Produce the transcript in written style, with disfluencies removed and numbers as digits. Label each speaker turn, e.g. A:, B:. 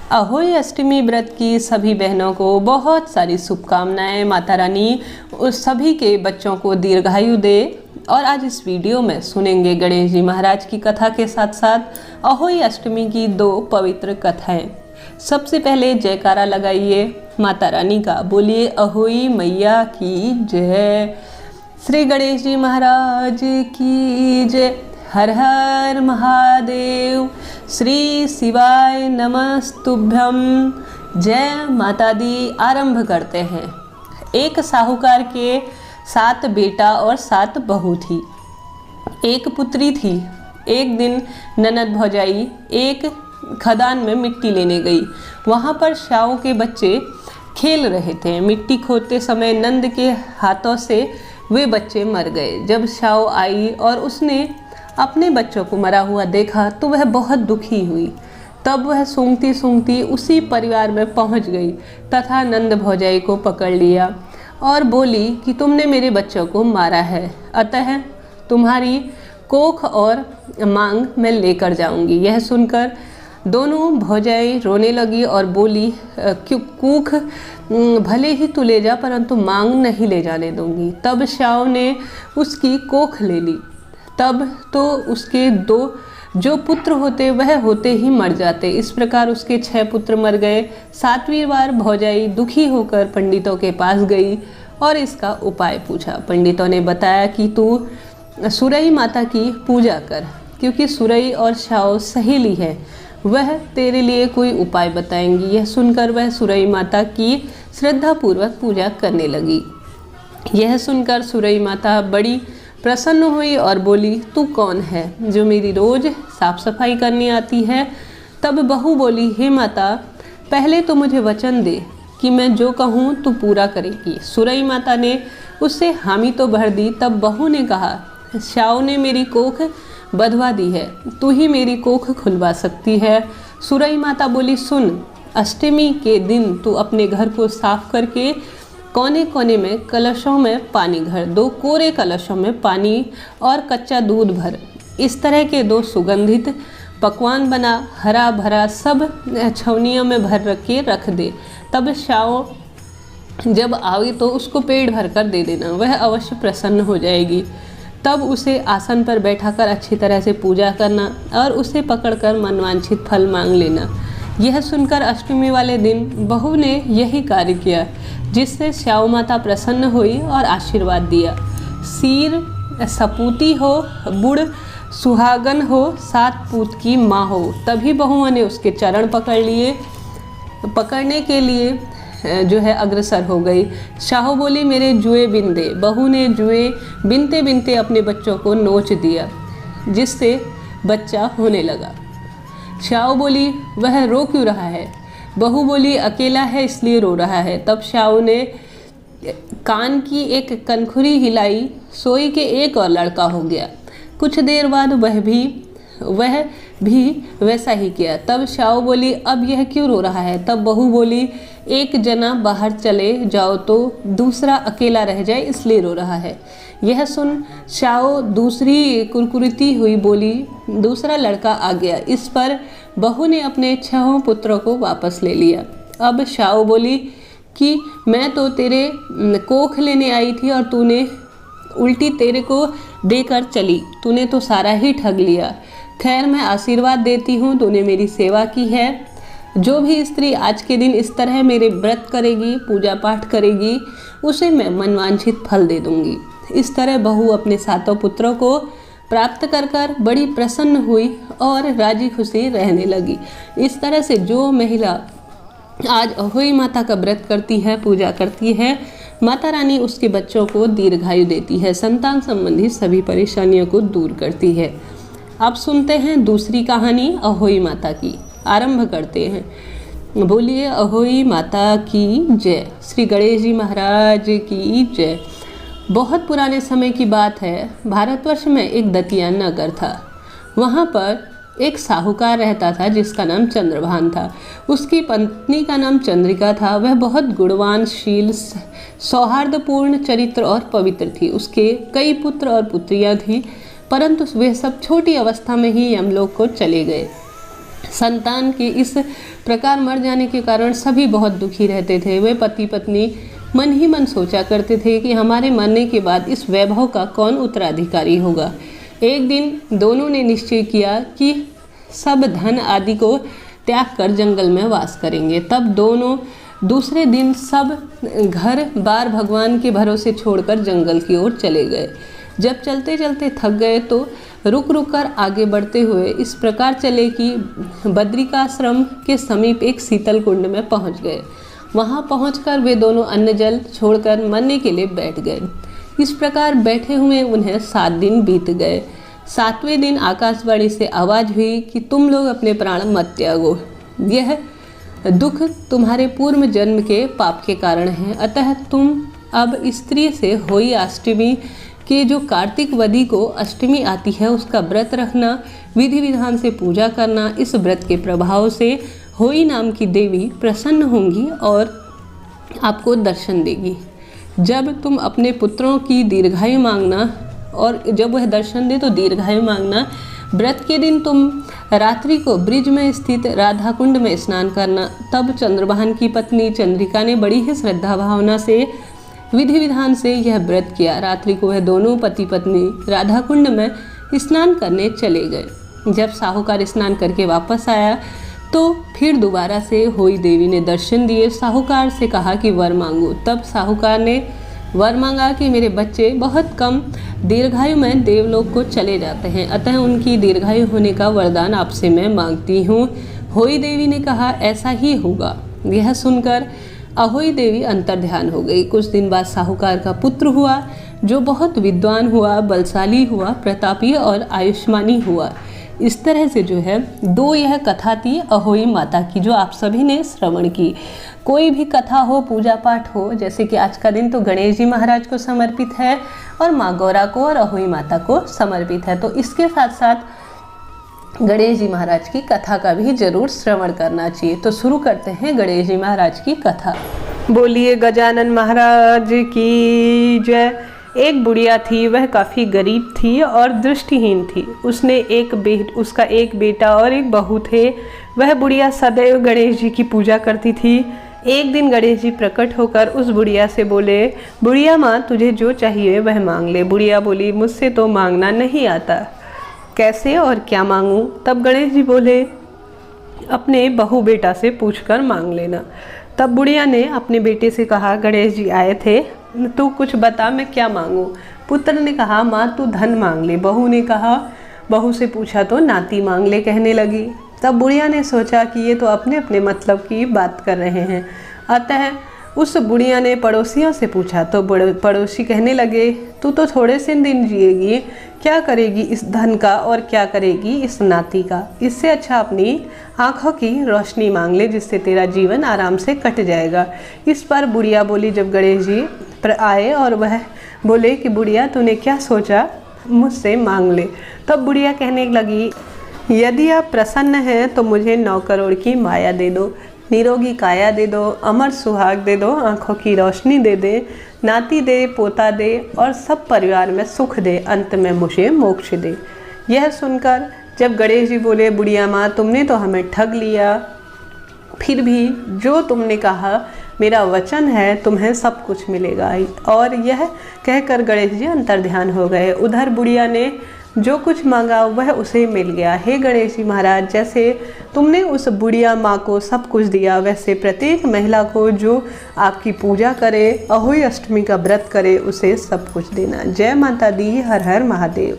A: अहोई अष्टमी व्रत की सभी बहनों को बहुत सारी शुभकामनाएं। माता रानी उस सभी के बच्चों को दीर्घायु दे। और आज इस वीडियो में सुनेंगे गणेश जी महाराज की कथा के साथ साथ अहोई अष्टमी की 2 पवित्र कथाएं। सबसे पहले जयकारा लगाइए माता रानी का, बोलिए अहोई मैया की जय, श्री गणेश जी महाराज की जय, हर हर महादेव, श्री शिवाय नमस्तुभ्यम, जय माता दी। आरंभ करते हैं। एक साहूकार के 7 बेटा और 7 बहू थी। एक पुत्री थी। एक दिन ननद भौजाई एक खदान में मिट्टी लेने गई। वहाँ पर श्याओं के बच्चे खेल रहे थे। मिट्टी खोदते समय नंद के हाथों से वे बच्चे मर गए। जब श्याओ आई और उसने अपने बच्चों को मरा हुआ देखा तो वह बहुत दुखी हुई। तब वह सूंघती सूंघती उसी परिवार में पहुंच गई तथा नंद भौजाई को पकड़ लिया और बोली कि तुमने मेरे बच्चों को मारा है, अतः तुम्हारी कोख और मांग मैं लेकर जाऊंगी। यह सुनकर दोनों भौजाई रोने लगी और बोली क्यों कूख भले ही तू ले जा, परंतु मांग नहीं ले जाने दूंगी। तब श्याओं ने उसकी कोख ले ली। तब तो उसके 2 जो पुत्र होते वह होते ही मर जाते। इस प्रकार उसके 6 पुत्र मर गए। 7वीं बार भौजाई दुखी होकर पंडितों के पास गई और इसका उपाय पूछा। पंडितों ने बताया कि तू सुरई माता की पूजा कर, क्योंकि सुरई और श्याओ सहेली है, वह तेरे लिए कोई उपाय बताएंगी। यह सुनकर वह सुरई माता की श्रद्धापूर्वक पूजा करने लगी। यह सुनकर सुरई माता बड़ी प्रसन्न हुई और बोली तू कौन है जो मेरी रोज साफ सफाई करने आती है। तब बहू बोली हे माता, पहले तो मुझे वचन दे कि मैं जो कहूँ तू पूरा करेगी। सुरई माता ने उससे हामी तो भर दी। तब बहू ने कहा श्याओ ने मेरी कोख बधवा दी है, तू ही मेरी कोख खुलवा सकती है। सुरई माता बोली सुन, अष्टमी के दिन तू अपने घर को साफ करके कोने कोने में कलशों में पानी भर, 2 कोरे कलशों में पानी और कच्चा दूध भर। इस तरह के 2 सुगंधित पकवान बना, हरा भरा सब छवनियों में भर के रख दे। तब श्याओ जब आवे तो उसको पेट भर कर दे देना, वह अवश्य प्रसन्न हो जाएगी। तब उसे आसन पर बैठाकर अच्छी तरह से पूजा करना और उसे पकड़कर मनवांछित फल मांग लेना। यह सुनकर अष्टमी वाले दिन बहू ने यही कार्य किया, जिससे श्याओ माता प्रसन्न हुई और आशीर्वाद दिया। सिर सपूती हो, बुढ़ सुहागन हो, 7 पूत की माँ हो। तभी बहुओं ने उसके चरण पकड़ लिए, पकड़ने के लिए जो है अग्रसर हो गई। शाहो बोली मेरे जुए बिन दे। बहू ने जुए बिनते बिनते अपने बच्चों को नोच दिया, जिससे बच्चा होने लगा। श्याओ बोली वह रो क्यों रहा है? बहू बोली अकेला है इसलिए रो रहा है। तब श्याओ ने कान की एक कनखुरी हिलाई, सोई के एक और लड़का हो गया। कुछ देर बाद वह भी वैसा ही किया। तब श्याओ बोली अब यह क्यों रो रहा है? तब बहू बोली एक जना बाहर चले जाओ तो दूसरा अकेला रह जाए, इसलिए रो रहा है। यह सुन श्याओ दूसरी कुरकुरीती हुई बोली दूसरा लड़का आ गया। इस पर बहू ने अपने 6 पुत्रों को वापस ले लिया। अब श्याओ बोली कि मैं तो तेरे कोख लेने आई थी और तूने उल्टी तेरे को देकर चली, तूने तो सारा ही ठग लिया। खैर मैं आशीर्वाद देती हूँ, तूने मेरी सेवा की है। जो भी स्त्री आज के दिन इस तरह मेरे व्रत करेगी, पूजा पाठ करेगी, उसे मैं मनवांछित फल दे दूंगी। इस तरह बहू अपने 7 पुत्रों को प्राप्त कर बड़ी प्रसन्न हुई और राजी खुशी रहने लगी। इस तरह से जो महिला आज अहोई माता का व्रत करती है, पूजा करती है, माता रानी उसके बच्चों को दीर्घायु देती है, संतान संबंधी सभी परेशानियों को दूर करती है। अब सुनते हैं दूसरी कहानी अहोई माता की। आरंभ करते हैं। बोलिए अहोई माता की जय, श्री गणेश जी महाराज की जय। बहुत पुराने समय की बात है। भारतवर्ष में एक दतिया नगर था। वहाँ पर एक साहूकार रहता था जिसका नाम चंद्रभान था। उसकी पत्नी का नाम चंद्रिका था। वह बहुत गुणवान, शील, सौहार्दपूर्ण चरित्र और पवित्र थी। उसके कई पुत्र और पुत्रियां थीं, परंतु वे सब छोटी अवस्था में ही यमलोक को चले गए। संतान के इस प्रकार मर जाने के कारण सभी बहुत दुखी रहते थे। वे पति पत्नी मन ही मन सोचा करते थे कि हमारे मरने के बाद इस वैभव का कौन उत्तराधिकारी होगा। एक दिन दोनों ने निश्चय किया कि सब धन आदि को त्याग कर जंगल में वास करेंगे। तब दोनों दूसरे दिन सब घर बार भगवान के भरोसे छोड़कर जंगल की ओर चले गए। जब चलते चलते थक गए तो रुक रुक कर आगे बढ़ते हुए इस प्रकार चले कि बद्रिकाश्रम के समीप एक शीतल कुंड में पहुंच गए। वहां पहुंचकर वे दोनों अन्न जल छोड़कर मरने के लिए बैठ गए। इस प्रकार बैठे हुए उन्हें 7 दिन बीत गए। 7वें दिन आकाशवाणी से आवाज़ हुई कि तुम लोग अपने प्राण मत त्यागो, यह दुख तुम्हारे पूर्व जन्म के पाप के कारण है। अतः तुम अब स्त्री से होई अष्टमी के जो कार्तिक वदी को अष्टमी आती है उसका व्रत रखना, विधि विधान से पूजा करना। इस व्रत के प्रभाव से होई नाम की देवी प्रसन्न होंगी और आपको दर्शन देगी। जब तुम अपने पुत्रों की दीर्घायु मांगना और जब वह दर्शन दे तो दीर्घायु मांगना। व्रत के दिन तुम रात्रि को ब्रिज में स्थित राधा कुंड में स्नान करना। तब चंद्रभान की पत्नी चंद्रिका ने बड़ी ही श्रद्धा भावना से विधि विधान से यह व्रत किया। रात्रि को वह दोनों पति पत्नी राधा कुंड में स्नान करने चले गए। जब साहूकार स्नान करके वापस आया तो फिर दोबारा से होई देवी ने दर्शन दिए। साहूकार से कहा कि वर मांगो। तब साहूकार ने वर मांगा कि मेरे बच्चे बहुत कम दीर्घायु में देवलोक को चले जाते हैं, अतः उनकी दीर्घायु होने का वरदान आपसे मैं मांगती हूँ। होई देवी ने कहा ऐसा ही होगा। यह सुनकर अहोई देवी अंतर्ध्यान हो गई। कुछ दिन बाद साहूकार का पुत्र हुआ जो बहुत विद्वान हुआ, बलशाली हुआ, प्रतापी और आयुष्मानी हुआ। इस तरह से जो है 2 यह कथा थी अहोई माता की जो आप सभी ने श्रवण की। कोई भी कथा हो, पूजा पाठ हो, जैसे कि आज का दिन तो गणेश जी महाराज को समर्पित है और माँ गौरा को और अहोई माता को समर्पित है, तो इसके साथ साथ गणेश जी महाराज की कथा का भी जरूर श्रवण करना चाहिए। तो शुरू करते हैं गणेश जी महाराज की कथा। बोलिए गजानन महाराज की जय। एक बुढ़िया थी, वह काफ़ी गरीब थी और दृष्टिहीन थी। उसने उसका एक बेटा और एक बहू थे। वह बुढ़िया सदैव गणेश जी की पूजा करती थी। एक दिन गणेश जी प्रकट होकर उस बुढ़िया से बोले, बुढ़िया माँ तुझे जो चाहिए वह मांग ले। बुढ़िया बोली, मुझसे तो मांगना नहीं आता, कैसे और क्या मांगूं? तब गणेश जी बोले, अपने बहू बेटा से पूछकर मांग लेना। तब बुढ़िया ने अपने बेटे से कहा, गणेश जी आए थे, तू कुछ बता मैं क्या मांगूं? पुत्र ने कहा, माँ तू धन मांग ले। बहू ने कहा, बहू से पूछा तो नाती मांग ले कहने लगी। तब बुढ़िया ने सोचा कि ये तो अपने अपने मतलब की बात कर रहे हैं, अतः उस बुढ़िया ने पड़ोसियों से पूछा तो पड़ोसी कहने लगे, तू तो थोड़े से दिन जिएगी, क्या करेगी इस धन का और क्या करेगी इस नाती का? इससे अच्छा अपनी आँखों की रोशनी मांग ले, जिससे तेरा जीवन आराम से कट जाएगा। इस पर बुढ़िया बोली, जब गणेश जी आए और वह बोले कि बुढ़िया तूने क्या सोचा, मुझसे मांग ले। तब बुढ़िया कहने लगी, यदि आप प्रसन्न हैं तो मुझे 9 करोड़ की माया दे दो, निरोगी काया दे दो, अमर सुहाग दे दो, आँखों की रोशनी दे दे, नाती दे, पोता दे और सब परिवार में सुख दे, अंत में मुझे मोक्ष दे। यह सुनकर जब गणेश जी बोले, बुढ़िया माँ तुमने तो हमें ठग लिया, फिर भी जो तुमने कहा मेरा वचन है, तुम्हें सब कुछ मिलेगा। और यह कहकर गणेश जी अंतर्ध्यान हो गए। उधर बुढ़िया ने जो कुछ मांगा वह उसे मिल गया। हे गणेश जी महाराज, जैसे तुमने उस बुढ़िया माँ को सब कुछ दिया, वैसे प्रत्येक महिला को जो आपकी पूजा करे, अहोई अष्टमी का व्रत करे, उसे सब कुछ देना। जय माता दी, हर हर महादेव।